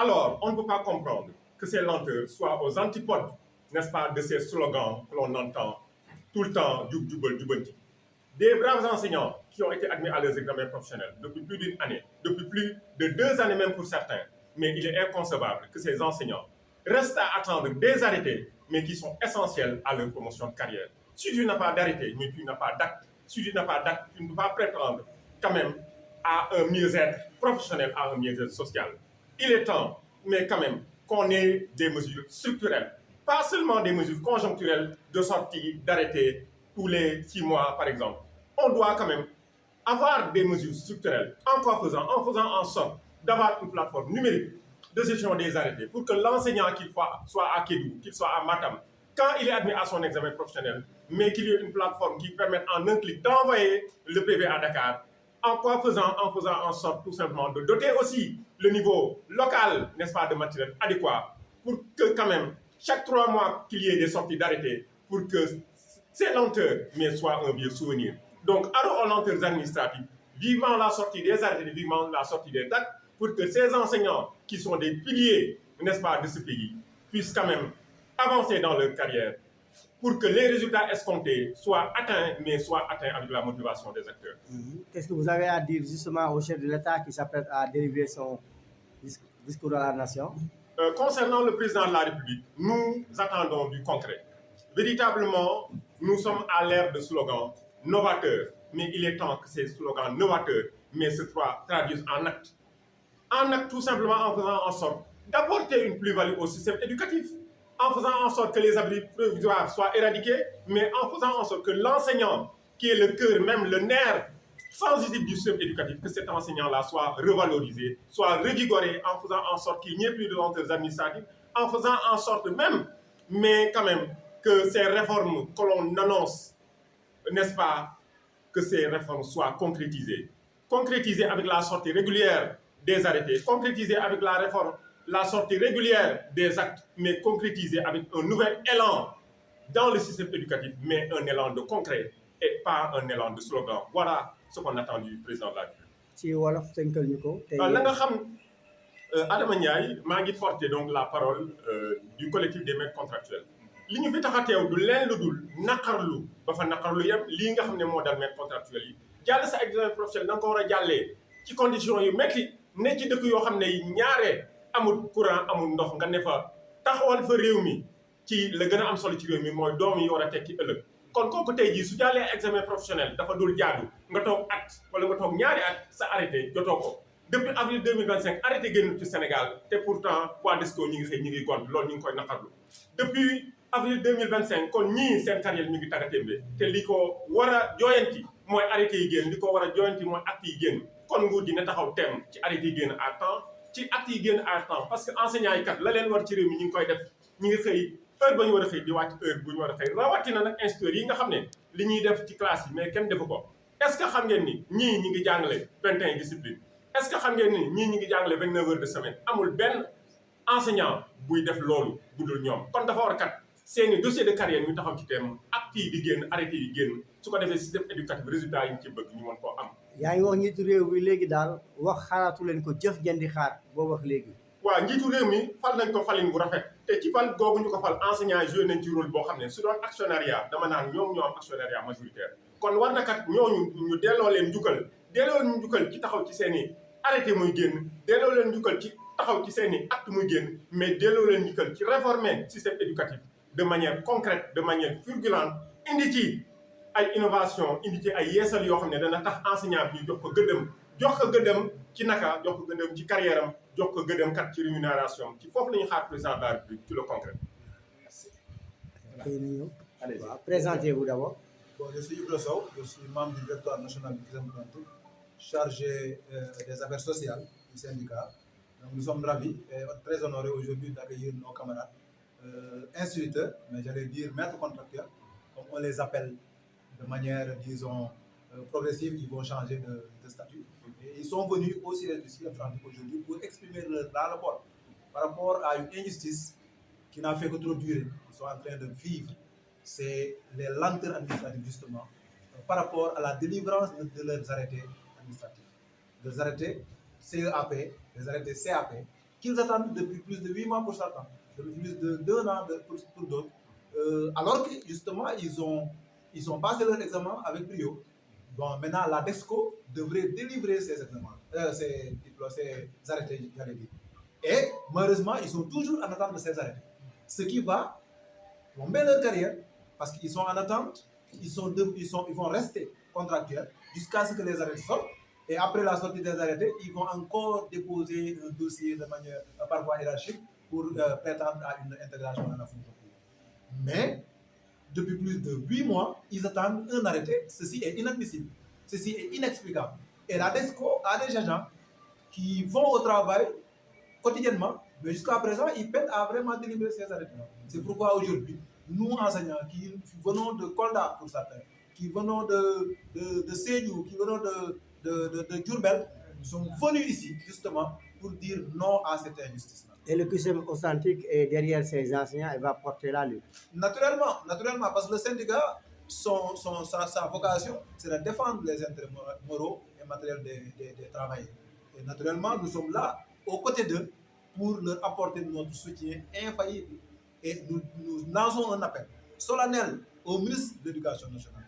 Alors, on ne peut pas comprendre que ces lenteurs soient aux antipodes, n'est-ce pas, de ces slogans que l'on entend tout le temps, Djoub Djoubal Djoubanti. Des braves enseignants qui ont été admis à leurs examens professionnels depuis plus d'une année, depuis plus de 2 années même pour certains, mais il est inconcevable que ces enseignants restent à attendre des arrêtés, mais qui sont essentiels à leur promotion de carrière. Si tu n'as pas d'arrêté, mais tu n'as pas d'acte, si tu n'as pas d'acte, tu ne peux pas prétendre quand même à un mieux-être professionnel, à un mieux-être social. Il est temps, mais quand même, qu'on ait des mesures structurelles, pas seulement des mesures conjoncturelles de sortie, d'arrêté tous les 6 mois, par exemple. On doit quand même avoir des mesures structurelles. En quoi faisant? En faisant en sorte d'avoir une plateforme numérique de gestion des arrêtés pour que l'enseignant, qu'il soit à Kédougou, qu'il soit à Matam, quand il est admis à son examen professionnel, mais qu'il y ait une plateforme qui permette en un clic d'envoyer le PV à Dakar. En quoi faisant? En faisant en sorte tout simplement de doter aussi le niveau local, n'est-ce pas, de matériel adéquat pour que quand même, chaque 3 mois qu'il y ait des sorties d'arrêtés, pour que ces lenteurs mais soient un vieux souvenir. Donc, arrêt aux lenteurs administratives, vivement la sortie des arrêtés, vivement la sortie des dates, pour que ces enseignants qui sont des piliers, n'est-ce pas, de ce pays, puissent quand même avancer dans leur carrière, pour que les résultats escomptés soient atteints, mais soient atteints avec la motivation des acteurs. Qu'est-ce que vous avez à dire justement au chef de l'État qui s'apprête à délivrer son discours à la nation? Concernant le président de la République, nous attendons du concret. Véritablement, nous sommes à l'ère de slogans novateurs, mais il est temps que ces slogans novateurs se traduisent en actes. En actes, tout simplement en faisant en sorte d'apporter une plus-value au système éducatif, en faisant en sorte que les abris provisoires soient éradiqués, mais en faisant en sorte que l'enseignant, qui est le cœur, même le nerf sensible du système éducatif, que cet enseignant-là soit revalorisé, soit revigoré, en faisant en sorte qu'il n'y ait plus de lenteurs administratives, en faisant en sorte même, mais quand même, que ces réformes que l'on annonce, n'est-ce pas, que ces réformes soient concrétisées. Concrétisées avec la sortie régulière des arrêtés, concrétisées avec la réforme, la sortie régulière des actes, mais concrétisées avec un nouvel élan dans le système éducatif, mais un élan de concret et pas un élan de slogan. Voilà ce qu'on attend du président de la République. ci wolof tënkal ñu ko tey la nga xam Adama Ndiaye maa ngi porté donc la parole du collectif des maîtres contractuels. li ñu fi tax a teew du leen lu dul naqarlu ba fa naqarlu yem lii nga xam ne moo dal maîtres contractuels yi jàll sa examen professionnel da nga ko war a jàllee ci conditions yu métti ne ci dëkk yoo xam ne ñaare amul courant amul ndox nga ne fa taxawal fa réew mi ci la gën a am solo ci réew mi mooy doom yi war a tekki ëllëg. kon kooku tey jii su jàllee examen professionnel dafa dul jaadu nga toog at wala nga toog ñaari at sa arrêté jotoo ko depuis avril 2025 arrêté génn ci Sénégal te pourtant waa DESCO ñi ngi xëy ñi ngi gont loolu ñu ngi koy naqarlu depuis avril 2025 kon ñii seen carrière mi ngi tàggatémbe te li ko war a jooyanti mooy arrêté yi génn li ko war a jooyanti mooy acte yi génn kon nguur gi na taxaw teem ci arrêté yi génn à temps ci acte yi génn à temps parce que enseignants yi kat la leen war ci réew mi ñu ngi koy def ñi ngi xëy heure ba ñu war a xëy di wàcc heure bu ñu war a xëy rawatina nag instituteurs yi nga xam ne li ñuy def ci classe yi mais kenn defu ko est-ce que xam ngeen ni ñii ñi ngi jàngale 21 disciplines est-ce que xam ngeen ni ñii ñi ngi jàngale 29 heures de semaine amul benn enseignant buy def loolu bu dul ñoom kon dafa war a kat seeni dossier de carrière ñu taxaw ci thème acte yi di génn arrêté yi génn su ko defee système éducatif résultat yi ñu ci bëgg ñu mën koo am. yaa ngi wax njiitu réew mi léegi daal wax xaaraatu leen ko jëf ngeen di xaar boo wax léegi. waaw njiitu réew mi fal nañ ko falin bu rafet te ci fal googu ñu ko fal enseignant yi joué nañ ci rôle boo xam ne su doon actionnariat dama naan ñoom ñoo am actionnariat majoritaire kon war na kat ñooñu ñu delloo leen njukkal ci taxaw ci seen i arrêté muy génn delloo leen njukkal ci taxaw ci seen i acte muy génn mais delloo leen njukkal ci réformer système éducatif de manière concrète de manière fulgurante indi ci ay innovation indi ci ay yeesal yoo xam ne dana tax enseignant bi jox ko gëddëm ci naka jox ko gëddëm ci carrière am jox ko gëddëm kat ci rémunération ci foofu la ñu xaar président de la République ci le concret. Merci. Présentez-vous d'abord. Bon, je suis Ibra Sow, je suis membre du directoire national du Kisum chargé des affaires sociales du syndicat. Donc, nous sommes ravis et très honorés aujourd'hui d'accueillir nos camarades instituteurs, mais j'allais dire maîtres contractuels, comme on les appelle de manière, disons, progressive, ils vont changer de statut. Et ils sont venus au siège du Atlantique aujourd'hui pour exprimer leur ras-le-bol par rapport à une injustice qui n'a fait que trop durer. Ils sont en train de vivre. C'est les lenteurs administratives, justement, par rapport à la délivrance de leurs arrêtés administratifs. Des arrêtés CEAP, des arrêtés CAP, qu'ils attendent depuis plus de 8 mois pour certains, depuis plus de 2 ans pour d'autres, alors que justement ils ont passé leur examen avec brio. Bon, maintenant la DESCO devrait délivrer ces examens, ces diplômes, ces arrêtés, j'allais dire. Et malheureusement, ils sont toujours en attente de ces arrêtés. Ce qui va plomber leur carrière parce qu'ils sont en attente, ils vont rester contractuels jusqu'à ce que les arrêtés sortent. Et après la sortie des arrêtés, ils vont encore déposer un dossier de manière parfois hiérarchique pour prétendre à une intégration dans la fonction publique. Mais depuis plus de 8 mois, ils attendent un arrêté. Ceci est inadmissible. Ceci est inexplicable. Et la DESCO a des agents qui vont au travail quotidiennement, mais jusqu'à présent, ils peinent à vraiment délivrer ces arrêtés. C'est pourquoi aujourd'hui, nous, enseignants, qui venons de Kolda pour certains, qui venons de Sédhiou, qui venons de Diourbel, sont venus ici justement pour dire non à cette injustice-là. Et le QCM authentique est derrière ces enseignants et va porter la lutte. Naturellement, parce que le syndicat, sa vocation, c'est de défendre les intérêts moraux et matériels des travailleurs. Et naturellement, nous sommes là, aux côtés d'eux, pour leur apporter notre soutien infaillible. Et nous lançons un appel solennel au ministre de l'Éducation nationale,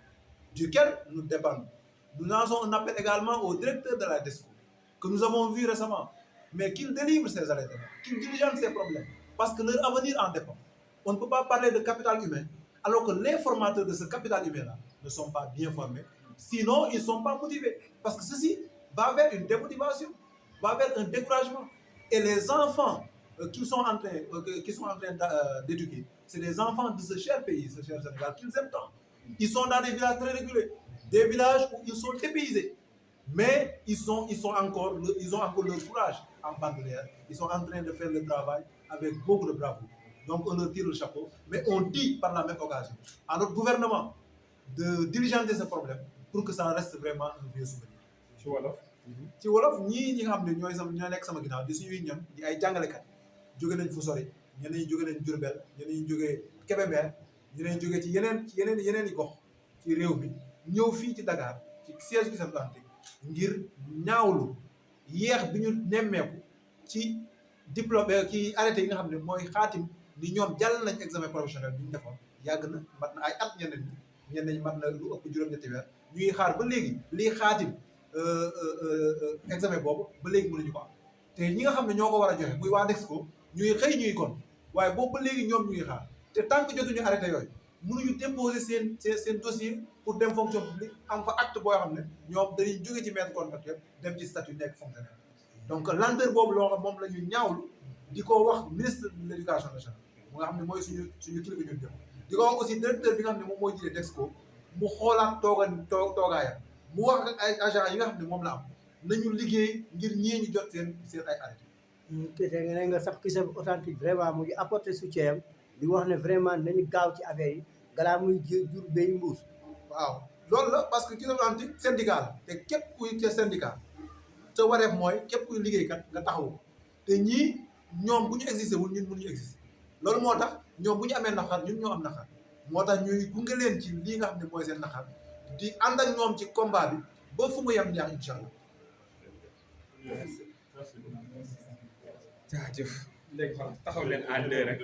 duquel nous dépendons. Nous lançons un appel également au directeur de la DESCO, que nous avons vu récemment, mais qu'il délivre ces arrêtés, qu'il diligente ces problèmes, parce que leur avenir en dépend. On ne peut pas parler de capital humain, alors que les formateurs de ce capital humain-là ne sont pas bien formés, sinon ils ne sont pas motivés, parce que ceci va vers une démotivation, va vers un découragement. Et les enfants qui sont en train d'éduquer, c'est des enfants de ce cher pays, ce cher Sénégal, qu'ils aiment tant. Ils sont dans des villages très reculés, des villages où ils sont dépaysés, mais ils ont encore leur courage en bandoulière. Ils sont en train de faire le travail avec beaucoup de bravoure. Donc on leur tire le chapeau, mais on dit par la même occasion à notre gouvernement de diligenter ce problème pour que ça reste vraiment un vieux souvenir. ci wolof ñii ñi nga xam ne ñoo nekk sama ginnaaw di suñuy ñoom di ay jàngalekat jóge nañ fu sori ñeneen ñi jóge nañ Diourbel ñeneen ñi jógee Kébémer ñeneen ñi jógee ci yeneen i gox ci réew mi ñëw fii ci Dakar ci siège QCM authentique ngir ñaawlu yéex bi ñu nemmeeku ci diplôme ci arrêté yi nga xam ne mooy xaatim ni ñoom jàll nañ examen professionnel bi ñu defoon yàgg na mat na ay at ñeneen ñi mat na lu ëpp juróom-ñetti weer ñuy xaar ba léegi lii xaatim examen boobu ba léegi mënuñu ko am te ñi nga xam ne ñoo ko war a joxe muy waa DESCO ñuy xëy ñuy kon waaye boobu ba léegi ñoom ñuy xaar te tant que jotuñu arrêté yooyu mënuñu déposer seen dossier pour dem fonction publique am fa acte boo xam ne ñoom dañuy jóge ci maître contractuel dem ci statut nekk fonctionnaire. Donc lenteur boobu loo xam moom la ñu ñaawlu di ko wax ministre de l'éducation nationale mu nga xam ne mooy suñu kilifa ñun ñëpp di ko wax aussi directeur bi nga xam ne moom mooy jiite DESCO mu xoolaat toogaayam mu wax ak ay agents yi nga xam ne moom la am nañu liggéey ngir ñii ñu jot seen ay arrêté. te nga sax QCM authentique vraiment mu ngi apporter soutien am di wax ne vraiment nañu gaaw ci affaire yi galaa muy jur béy mbuus. waaw loolu la parce que QCM authentique syndicat la te képp kuy ci syndicat sa wareef mooy képp kuy liggéeykat nga taxawu te ñii ñoom bu ñu existé wul ñun mënuñu existé loolu moo tax ñoom bu ñu amee naqar ñun ñoo am naqar moo tax ñuy gunge leen ci lii nga xam ne mooy seen naqar di ànd ak ñoom ci combat bi ba fu mu yem neex incha allah. jaajëf léegi taxaw leen à deux rek.